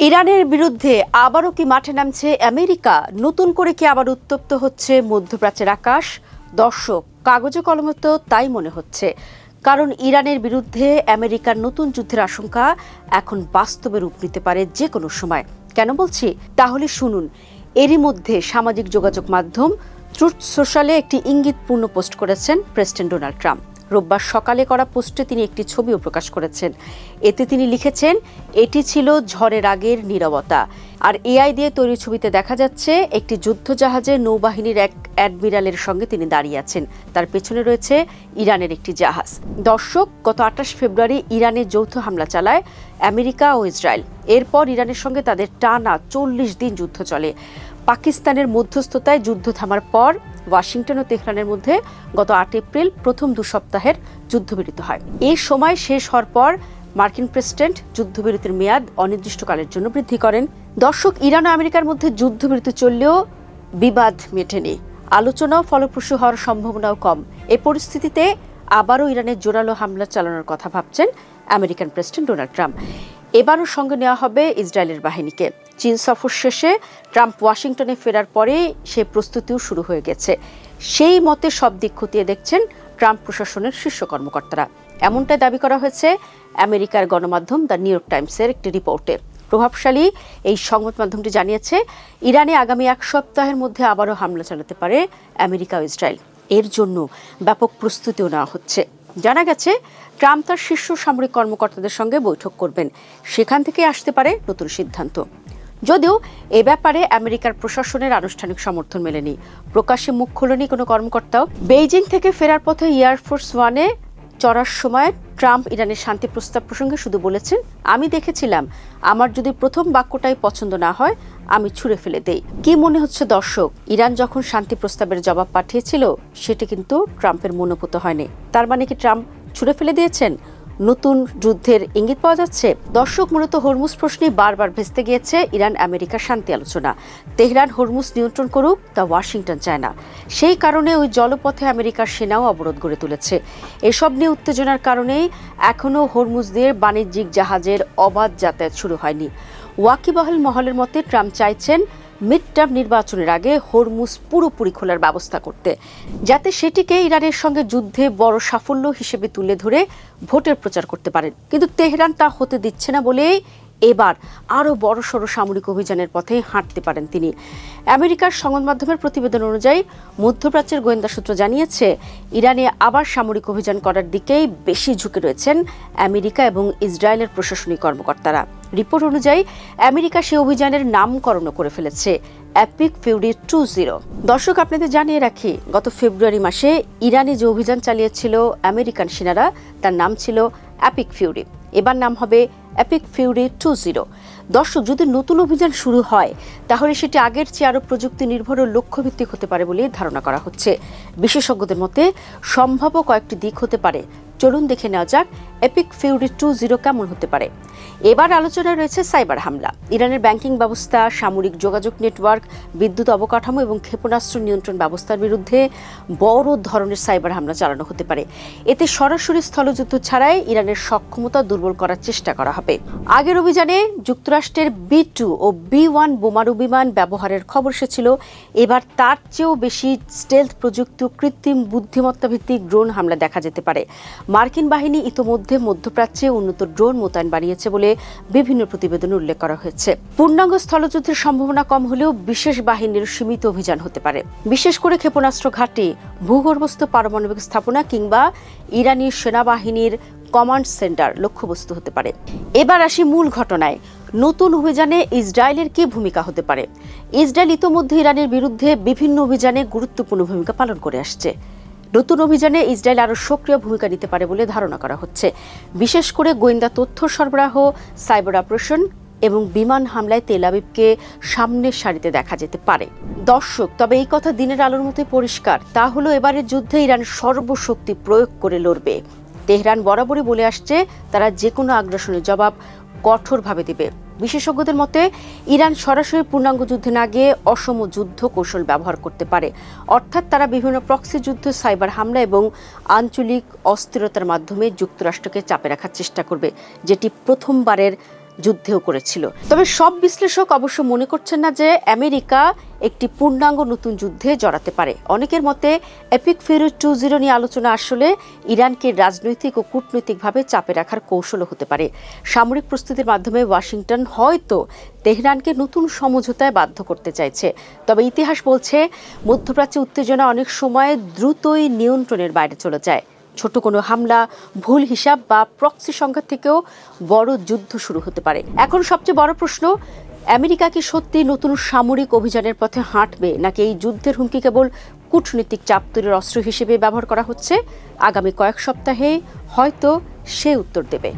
ইরানের বিরুদ্ধে আবারও কি মাঠে নামছে আমেরিকা? নতুন করে কি আবার উত্তপ্ত হচ্ছে মধ্যপ্রাচ্যের আকাশ? দর্শক, কাগজে কলমে তো তাই মনে হচ্ছে, কারণ ইরানের বিরুদ্ধে আমেরিকার নতুন যুদ্ধের আশঙ্কা এখন বাস্তবে রূপ নিতে পারে যে কোনো সময়। কেন বলছি? তাহলে শুনুন। এরই মধ্যে সামাজিক যোগাযোগ মাধ্যম ট্রুথ সোশ্যালে একটি ইঙ্গিতপূর্ণ পোস্ট করেছেন প্রেসিডেন্ট ডোনাল্ড ট্রাম্প। রোববার সকালে করা পোস্টে তিনি একটি ছবিও প্রকাশ করেছেন। এতে তিনি লিখেছেন, এটি ছিল ঝড়ের আগের নীরবতা। আর এআই দিয়ে তৈরি ছবিতে দেখা যাচ্ছে একটি যুদ্ধজাহাজে নৌবাহিনীর এক অ্যাডমিরালের সঙ্গে তিনি দাঁড়িয়ে আছেন। তার পেছনে রয়েছে ইরানের একটি জাহাজ। দর্শক, গত ২৮ ফেব্রুয়ারি ইরানে যৌথ হামলা চালায় আমেরিকা ও ইসরায়েল। এরপর ইরানের সঙ্গে তাদের টানা ৪০ দিন যুদ্ধ চলে। পাকিস্তানের মধ্যস্থতায় যুদ্ধ থামার পর ওয়াশিংটন ও তেহরানের মধ্যে গত ৮ এপ্রিল প্রথম ২ সপ্তাহের যুদ্ধবিরতি হয়। এই সময় শেষ হওয়ার পর মার্কিন প্রেসিডেন্ট যুদ্ধবিরতির মেয়াদ অনির্দিষ্টকালের জন্য বৃদ্ধি করেন। দর্শক, ইরান ও আমেরিকার মধ্যে যুদ্ধবিরতি চললেও বিবাদ মেটেনি, আলোচনাও ফলপ্রসূ হওয়ার সম্ভাবনাও কম। এই পরিস্থিতিতে আবারও ইরানের জোরালো হামলা চালানোর কথা ভাবছেন আমেরিকান প্রেসিডেন্ট ডোনাল্ড ট্রাম্প। এবারও সঙ্গে নেওয়া হবে ইসরায়েলের বাহিনীকে। চীন সফর শেষে ট্রাম্প ওয়াশিংটনে ফেরার পরে সে প্রস্তুতিও শুরু হয়ে গেছে। সেই মতে সব দিক খতিয়ে দেখছেন ট্রাম্প প্রশাসনের শীর্ষ কর্মকর্তারা। এমনটাই দাবি করা হয়েছে আমেরিকার গণমাধ্যম দ্য নিউ ইয়র্ক টাইমসের একটি রিপোর্টে। প্রভাবশালী এই সংবাদ মাধ্যমটি জানিয়েছে, ইরানে আগামী ১ সপ্তাহের মধ্যে আবারও হামলা চালাতে পারে আমেরিকা ও ইসরায়েল। এর জন্য ব্যাপক প্রস্তুতিও নেওয়া হচ্ছে। জানা গেছে, ট্রাম্প তার শীর্ষ সামরিক কর্মকর্তাদের সঙ্গে বৈঠক করবেন। সেখান থেকে আসতে পারে নতুন সিদ্ধান্ত। যদিও এ ব্যাপারে আমেরিকার প্রশাসনের আনুষ্ঠানিক সমর্থন মেলেনি। প্রকাশ্যে মুখ খোলেনি কোনো কর্মকর্তাও। বেইজিং থেকে ফেরার পথে এয়ারফোর্স ওয়ানে চড়ার সময় ট্রাম্প ইরানের শান্তি প্রস্তাব প্রসঙ্গে শুধু বলেছেন, আমি দেখেছিলাম, আমার যদি প্রথম বাক্যটাই পছন্দ না হয় আমি ছুঁড়ে ফেলে দেই। কি মনে হচ্ছে দর্শক, ইরান যখন শান্তি প্রস্তাবের জবাব পাঠিয়েছিল সেটি কিন্তু ট্রাম্পের মনোভূত হয়নি। তার মানে কি ট্রাম্প ছুঁড়ে ফেলে দিয়েছেন? নতুন যুদ্ধের ইঙ্গিত পাওয়া যাচ্ছে। দর্শক, মূলত হরমুজ প্রশ্নে বারবার ভেস্তে গিয়েছে ইরান আমেরিকার শান্তি আলোচনা। তেহরান হরমুজ নিয়ন্ত্রণ করুক, তা ওয়াশিংটন চায় না। সেই কারণে ওই জলপথে আমেরিকার সেনাও অবরোধ গড়ে তুলেছে। এসব নিয়ে উত্তেজনার কারণেই এখনও হরমুজ দিয়ে বাণিজ্যিক জাহাজের অবাধ যাতায়াত শুরু হয়নি। ওয়াকিবহাল মহলের মতে ট্রাম্প চাইছেন মিড টার্ম নির্বাচনের আগে হরমুজ পুরোপুরি খোলার ব্যবস্থা করতে, যাতে সেটিকে ইরানের সঙ্গে যুদ্ধে বড় সাফল্য হিসেবে তুলে ধরে ভোটের প্রচার করতে পারেন। কিন্তু তেহরান তা হতে দিচ্ছে না বলেই এবার আরও বড়সড় সামরিক অভিযানের পথে হাঁটতে পারেন তিনি। আমেরিকার সংবাদ মাধ্যমের প্রতিবেদন অনুযায়ী মধ্যপ্রাচ্যের গোয়েন্দা সূত্র জানিয়েছে, ইরানে আবার সামরিক অভিযান করার দিকেই বেশি ঝুঁকে রয়েছেন আমেরিকা এবং ইসরায়েলের প্রশাসনিক কর্মকর্তারা। রিপোর্ট অনুযায়ী আমেরিকা সে অভিযানের নামকরণও করে ফেলেছে অ্যাপিক ফিউরি 2.0। দর্শক, আপনাদের জানিয়ে রাখি, গত ফেব্রুয়ারি মাসে ইরানে যে অভিযান চালিয়েছিল আমেরিকান সেনারা, তার নাম ছিল অ্যাপিক ফিউরি। এবার নাম হবে অ্যাপিক ফিউরি 2.0। দর্শক, যদি নতুন অভিযান শুরু হয় তাহলে সেটি আগের চেয়ে আরও প্রযুক্তি নির্ভর ও লক্ষ্যভিত্তিক হতে পারে বলে ধারণা করা হচ্ছে। বিশেষজ্ঞদের মতে সম্ভাব্য কয়েকটি দিক হতে পারে। চলুন দেখে নেওয়া যাক অ্যাপিক ফিউরি 2.0 কেমন হতে পারে। এবার আলোচনায় রয়েছে সাইবার হামলা। ইরানের ব্যাংকিং ব্যবস্থা, সামরিক যোগাযোগ নেটওয়ার্ক, বিদ্যুৎ অবকাঠামো এবং ক্ষেপণাস্ত্র নিয়ন্ত্রণ ব্যবস্থার বিরুদ্ধে বড় ধরনের সাইবার হামলা চালানো হতে পারে। এতে সরাসরি স্থলযুদ্ধ ছাড়াই ইরানের সক্ষমতা দুর্বল করার চেষ্টা করা হবে। আগের অভিযানে যুক্তরাষ্ট্রের B2 ও B1 বোমারু বিমান ব্যবহারের খবর এসেছিল। এবার তার চেয়েও বেশি স্টেলথ প্রযুক্তি ও কৃত্রিম বুদ্ধিমত্তা ভিত্তিক ড্রোন হামলা দেখা যেতে পারে। মার্কিন বাহিনী ইতোমধ্যে মধ্যপ্রাচ্যে উন্নত ড্রোন মোতায়েন বাড়িয়েছে বলে বিভিন্ন প্রতিবেদনে উল্লেখ করা হয়েছে। পূর্ণাঙ্গ স্থলযুদ্ধের সম্ভাবনা কম হলেও বিশেষ বাহিনীর সীমিত অভিযান হতে পারে, বিশেষ করে ক্ষেপণাস্ত্র ঘাঁটি, ভূগর্ভস্থ পারমাণবিক স্থাপনা কিংবা ইরানি সেনাবাহিনীর কমান্ড সেন্টার লক্ষ্যবস্তু হতে পারে। এবার আসি মূল ঘটনায়। নতুন অভিযানে ইসরায়েলের কি ভূমিকা হতে পারে? ইসরায়েল ইতোমধ্যে ইরানের বিরুদ্ধে বিভিন্ন অভিযানে গুরুত্বপূর্ণ ভূমিকা পালন করে আসছে। নতুন অভিযানে ইসরায়েল আরও সক্রিয় ভূমিকা নিতে পারে বলে ধারণা করা হচ্ছে। বিশেষ করে গোয়েন্দা তথ্য সরবরাহ, সাইবার অপারেশন এবং বিমান হামলায় তেল আবিবকে সামনের সারিতে দেখা যেতে পারে। দর্শক, তবে এই কথা দিনের আলোর মতোই পরিষ্কার, তা হলো এবারের যুদ্ধে ইরান সর্বশক্তি প্রয়োগ করে লড়বে। তেহরান বরাবরই বলে আসছে, তারা যে কোনো আগ্রাসনের জবাব কঠোরভাবে দেবে। বিশেষজ্ঞদের মতে ইরান সরাসরি পূর্ণাঙ্গ যুদ্ধে না গিয়ে অসম যুদ্ধ কৌশল ব্যবহার করতে পারে। অর্থাৎ তারা বিভিন্ন প্রক্সি যুদ্ধ, সাইবার হামলা এবং আঞ্চলিক অস্থিরতার মাধ্যমে যুক্তরাষ্ট্রকে চাপে রাখার চেষ্টা করবে, যেটি প্রথমবারের যুদ্ধেও করেছিল। তবে সব বিশ্লেষক অবশ্য মনে করছেন না যে আমেরিকা একটি পূর্ণাঙ্গ নতুন যুদ্ধে জড়াতে পারে। অনেকের মতে এপিক ফিউরি 2.0 নিয়ে আলোচনা আসলে ইরানকে রাজনৈতিক ও কূটনৈতিকভাবে চাপে রাখার কৌশলও হতে পারে। সামরিক প্রস্তুতির মাধ্যমে ওয়াশিংটন হয়তো তেহরানকে নতুন সমঝোতায় বাধ্য করতে চাইছে। তবে ইতিহাস বলছে মধ্যপ্রাচ্যে উত্তেজনা অনেক সময় দ্রুতই নিয়ন্ত্রণের বাইরে চলে যায়। ছোট কোনো হামলা, ভুল হিসাব বা প্রক্সি সংঘাত থেকেও বড় যুদ্ধ শুরু হতে পারে। এখন সবচেয়ে বড় প্রশ্ন, আমেরিকা কি সত্যি নতুন সামরিক অভিযানের পথে হাঁটবে, নাকি এই যুদ্ধের হুমকি কেবল কূটনৈতিক চাপ তৈরির অস্ত্র হিসেবে ব্যবহার করা হচ্ছে? আগামী কয়েক সপ্তাহে হয়তো সে উত্তর দেবে।